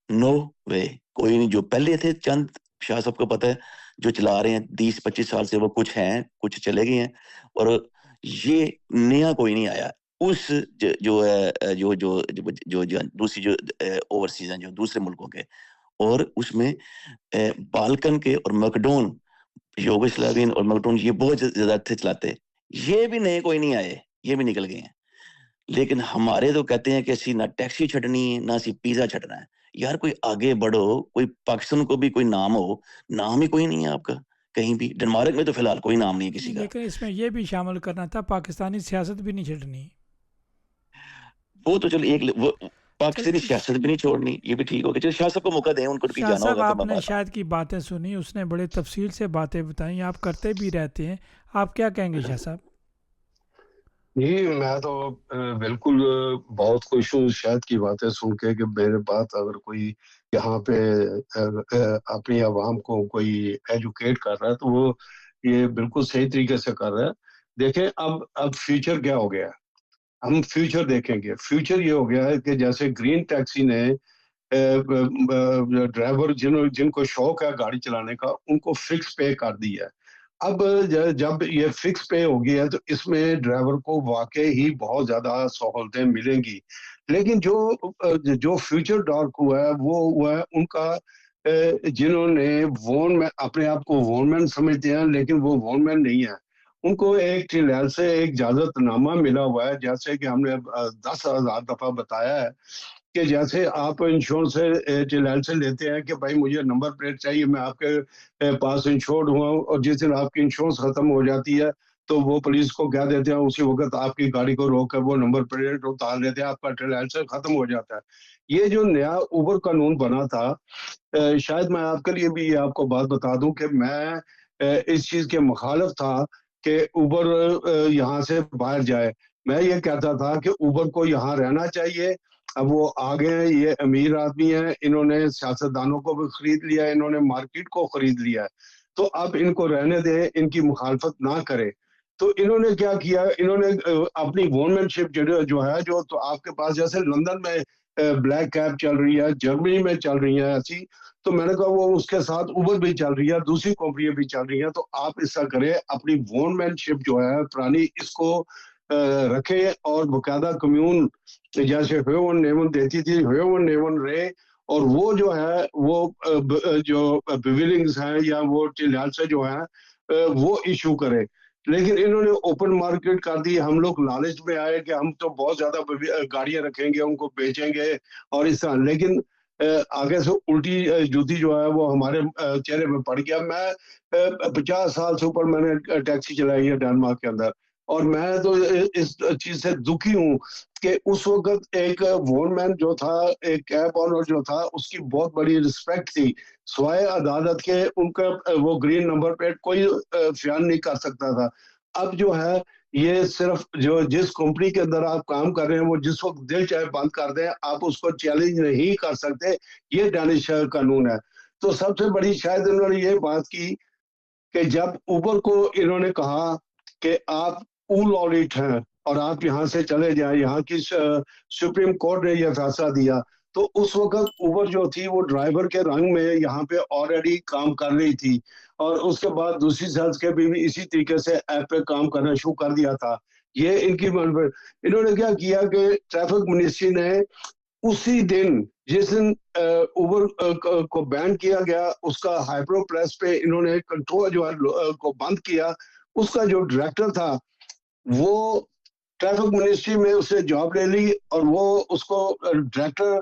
नो वे, कोई नहीं। जो पहले थे चंद, शाह साहब को पता है, जो चला रहे हैं 20-25 साल से, वो कुछ हैं, कुछ चले गए हैं, और ये नया कोई नहीं आया। उस जो है दूसरी जो ओवरसीज हैं, जो दूसरे मुल्कों के, और उसमें बाल्कन के और मैकडोन, योगोस्लावियन और मैकडोन, ये बहुत ज्यादा थे चलाते। ये भी नए कोई नहीं आए, ये भी निकल गए हैं। लेकिन हमारे तो कहते हैं कि असी ना टैक्सी छड़नी है, ना असी पिज्जा छड़ना है। यार कोई आगे बढ़ो, कोई पाकिस्तान को भी कोई नाम हो, नाम ही कोई नहीं है आपका कहीं भी। डेनमार्क में तो फिलहाल कोई नाम नहीं है किसी का। लेकिन इसमें यह भी शामिल करना था, पाकिस्तानी सियासत भी नहीं छड़नी। वो तो चलो एक वो चल पाकिस्तानी सियासत भी नहीं छोड़नी, ये भी ठीक हो गया। चलो शाह साहब को मौका दें, उनको कहीं शाह जाना साहब, होगा तो मैं आपने बात। शायद की बातें सुनी, उसने बड़े तफसील से बातें बताई, आप करते भी रहते हैं, आप क्या कहेंगे शाह साहब? जी, मैं तो बिल्कुल बहुत खुश हूँ शायद की बातें सुन के, कि मेरे बात अगर कोई यहाँ पे अपनी आवाम को कोई एजुकेट कर रहा है, तो वो ये बिल्कुल सही तरीके से कर रहा है। देखें अब फ्यूचर क्या हो गया है, हम फ्यूचर देखेंगे। फ्यूचर ये हो गया है कि जैसे ग्रीन टैक्सी ने ड्राइवर जिनको शौक है गाड़ी चलाने का, उनको फिक्स पे कर दिया है। अब जब ये फिक्स पे हो गया है तो इसमें ड्राइवर को वाकई ही बहुत ज़्यादा सहूलतें मिलेंगी। लेकिन जो फ्यूचर डार्क हुआ है वो हुआ है उनका जिन्होंने वॉनमैन अपने आप को वॉनमैन समझते हैं लेकिन वो वॉनमैन नहीं है। उनको एक चिलैल से एक इजाज़तनामा मिला हुआ है, जैसे कि हमने 10,000 दफ़ा बताया है कि जैसे आप इंश्योरेंस से चिलैल से लेते हैं कि भाई मुझे नंबर प्लेट चाहिए, मैं आपके पास इंश्योर्ड हुआ हूँ, और जिस दिन आपकी इंश्योरेंस खत्म हो जाती है तो वो पुलिस को कह देते हैं, उसी वक्त आपकी गाड़ी को रोक कर वो नंबर प्लेट उतार लेते हैं, आपका चिलैल से खत्म हो जाता है। ये जो नया उबर कानून बना था, शायद मैं आपके लिए भी ये आपको बात बता दूं कि मैं इस चीज के मुखालिफ था कि उबर यहाँ से बाहर जाए। मैं ये कहता था कि उबर को यहाँ रहना चाहिए। अब वो आ गए हैं, ये अमीर आदमी है, इन्होंने सियासतदानों को भी खरीद लिया, इन्होंने मार्केट को खरीद लिया है, तो अब इनको रहने दें, इनकी मुखालफत ना करें। तो इन्होंने क्या किया, इन्होंने अपनी वॉनमैनशिप जो है, जो तो आपके पास जैसे लंदन में ब्लैक कैब चल रही है, जर्मनी में चल रही है ऐसी, तो मैंने कहा वो उसके साथ उबर भी चल रही है, दूसरी कंपनियां भी चल रही हैं, तो आप ऐसा करें, अपनी वॉनमैनशिप जो है पुरानी इसको रखें, और बकायदा कम्यून जैसे ह्यूमन नेमन देती थी, ह्यूमन नेमन रहे, और वो जो है वो जो बिविलिंग्स हैं या वो चिल्लाल से जो है वो इशू करे। लेकिन इन्होंने ओपन मार्केट कर दी। हम लोग लालच में आए कि हम तो बहुत ज्यादा गाड़ियां रखेंगे, उनको बेचेंगे और इस तरह, लेकिन आगे से उल्टी जूती जो है वो हमारे चेहरे पे पड़ गया। मैं 50 साल से ऊपर मैंने टैक्सी चलाई है डेनमार्क के अंदर, और मैं तो इस चीज से दुखी हूँ कि उस वक्त एक वॉनमैन जो था, एक कैब ऑनर जो था, उसकी बहुत बड़ी रिस्पेक्ट थी। स्वाय अदालत के उनका वो ग्रीन नंबर प्लेट कोई बयान नहीं कर सकता था। अब जो है ये सिर्फ जो जिस कंपनी के अंदर आप काम कर रहे हैं वो जिस वक्त दिल चाहे बंद कर दें, आप उसको चैलेंज नहीं कर सकते। ये डेनिश कानून है। तो सबसे बड़ी शायद इन्होंने ये बात की कि जब उबर को इन्होंने कहा कि आप ऊल ऑडिट हैं और आप यहाँ से चले जाएं, यहाँ की सुप्रीम कोर्ट ने यह फैसला दिया, तो उस वक्त उबर जो थी वो ड्राइवर के रंग में यहाँ पे ऑलरेडी काम कर रही थी, और उसके बाद दूसरी सेल्स के भी इसी तरीके से ऐप पे काम करना शुरू कर दिया था। ये इनकी मन पर इन्होंने क्या किया कि ट्रैफिक मिनिस्ट्री ने उसी दिन जिस दिन उबर को बैन किया गया, उसका हाइप्रो प्रेस पे इन्होंने कंट्रोल जो है को बंद किया। उसका जो डायरेक्टर था वो ट्रैफिक मिनिस्ट्री में उसने जॉब ले ली, और वो उसको डायरेक्टर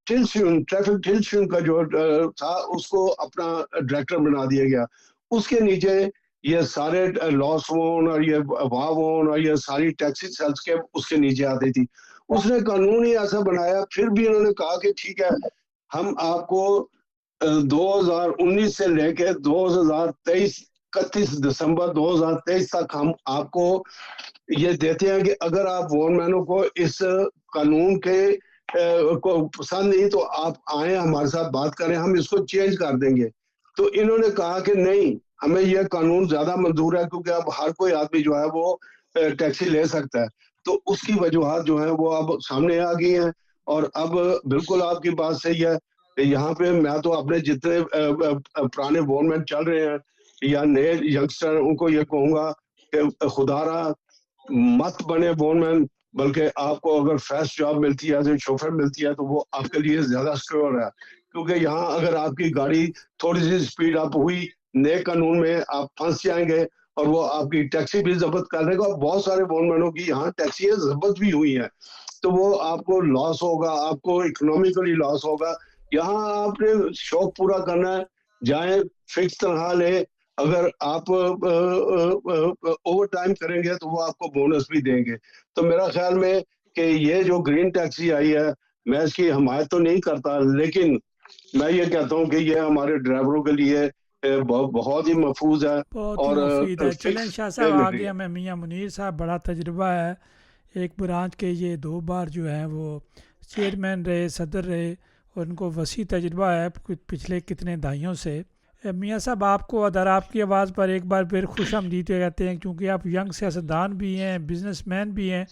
टिल्स्यून, ट्रैफिक टिल्स्यून का जो था उसको अपना डायरेक्टर बना दिया गया। उसके नीचे ये सारे लॉस वोन और ये वावोन और ये सारी टैक्सी सेल्स के उसके नीचे आती थी। उसने कानून ही ऐसा बनाया, फिर भी इन्होंने कहा कि ठीक है, हम आपको 2019 से लेकर 2023 31 दिसंबर 2023 तक हम आपको ये देते हैं कि अगर आप वॉनमैनों को इस कानून के को पसंद नहीं तो आप आए हमारे साथ बात करें, हम इसको चेंज कर देंगे। तो इन्होंने कहा कि नहीं, हमें यह कानून ज्यादा मंजूर है, क्योंकि अब हर कोई आदमी जो है वो टैक्सी ले सकता है। तो उसकी वजूहत जो है वो अब सामने आ गई हैं, और अब बिल्कुल आपकी बात सही है। यहाँ पे मैं तो अपने जितने पुराने वॉनमैन चल रहे हैं या नए यंगस्टर, उनको ये कहूंगा कि खुदारा मत बने वॉनमैन, बल्कि आपको अगर फर्स्ट जॉब मिलती है, जो शोफर मिलती है, तो वो आपके लिए ज्यादा सिक्योर है। क्योंकि यहाँ अगर आपकी गाड़ी थोड़ी सी स्पीड अप हुई, नए कानून में आप फंस जाएंगे, और वो आपकी टैक्सी भी जब्त कर देगा। बहुत सारे वॉनमैनों की यहाँ टैक्सी जब्त भी हुई है, तो वो आपको लॉस होगा, आपको इकोनॉमिकली लॉस होगा। यहाँ आपने शौक पूरा करना है, जाए फिक्स तनख्वाह ले, अगर आप ओवर टाइम करेंगे तो वो आपको बोनस भी देंगे। तो मेरा ख्याल में कि ये जो ग्रीन टैक्सी आई है, मैं इसकी हमायत तो नहीं करता, लेकिन मैं ये कहता हूँ कि ये हमारे ड्राइवरों के लिए बहुत ही महफूज है बहुत ही और मुफीद है। चलें शाह फिक्स साहब, पेमेंट आगे है। हमें मियाँ मुनीर साहब, बड़ा तजुर्बा है, एक ब्रांच के ये 2 बार जो हैं वो चेयरमैन रहे, सदर रहे, और उनको वसी तजुर्बा है पिछले कितने दहाइयों से। मियाँ साहब, आपको अदर आपकी आवाज़ पर एक बार फिर खुश आमदीद कहते हैं, क्योंकि आप यंग सियासतदान भी हैं, बिजनेसमैन भी हैं,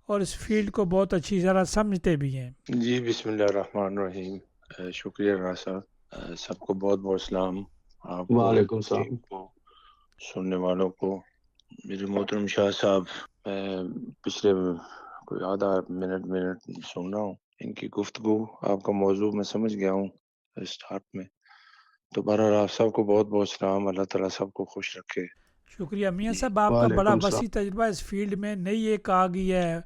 और इस फील्ड को बहुत अच्छी तरह समझते भी हैं। जी, बिस्मिल्लाहिर्रहमानिर्रहीम। शुक्रिया राज साहब। सबको बहुत बहुत सलाम, आपको, वालेकुम टीम सलाम। को सुनने वालों को। मेरे मोहतरम शाह साहब, मैं पिछले कोई आधा मिनट सुन रहा हूँ इनकी गुफ्तगू। आपका मौजू मैं समझ गया हूँ स्टार्ट में। तो बहरहाल आप सबको बहुत बहुत सलाम। अल्लाह ताला सबको खुश रखे। शुक्रिया मियाँ जी। साहब, आपका बड़ा वालेकुम सलाम। वसी तजुर्बा इस फील्ड में। नई एक आ गई है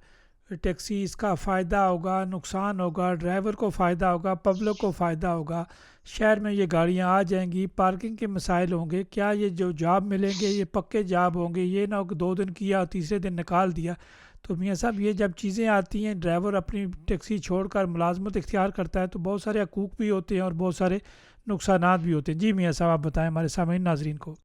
टैक्सी, इसका फ़ायदा होगा, नुकसान होगा, ड्राइवर को फ़ायदा होगा, पब्लिक को फ़ायदा होगा। शहर में ये गाड़ियाँ आ जाएंगी, पार्किंग के मसाइल होंगे, क्या ये जो जॉब मिलेंगे ये पक्के जॉब होंगे, ये ना हो कि 2 दिन किया और तीसरे दिन निकाल दिया। तो मियाँ साहब ये जब चीज़ें आती हैं, ड्राइवर अपनी टैक्सी छोड़कर मुलाजमत इख्तियार करता है, तो बहुत सारे हकूक़ भी होते हैं और बहुत सारे नुकसानात भी होते हैं। जी मियाँ साहब, आप बताएं हमारे सामईन नाजरीन को।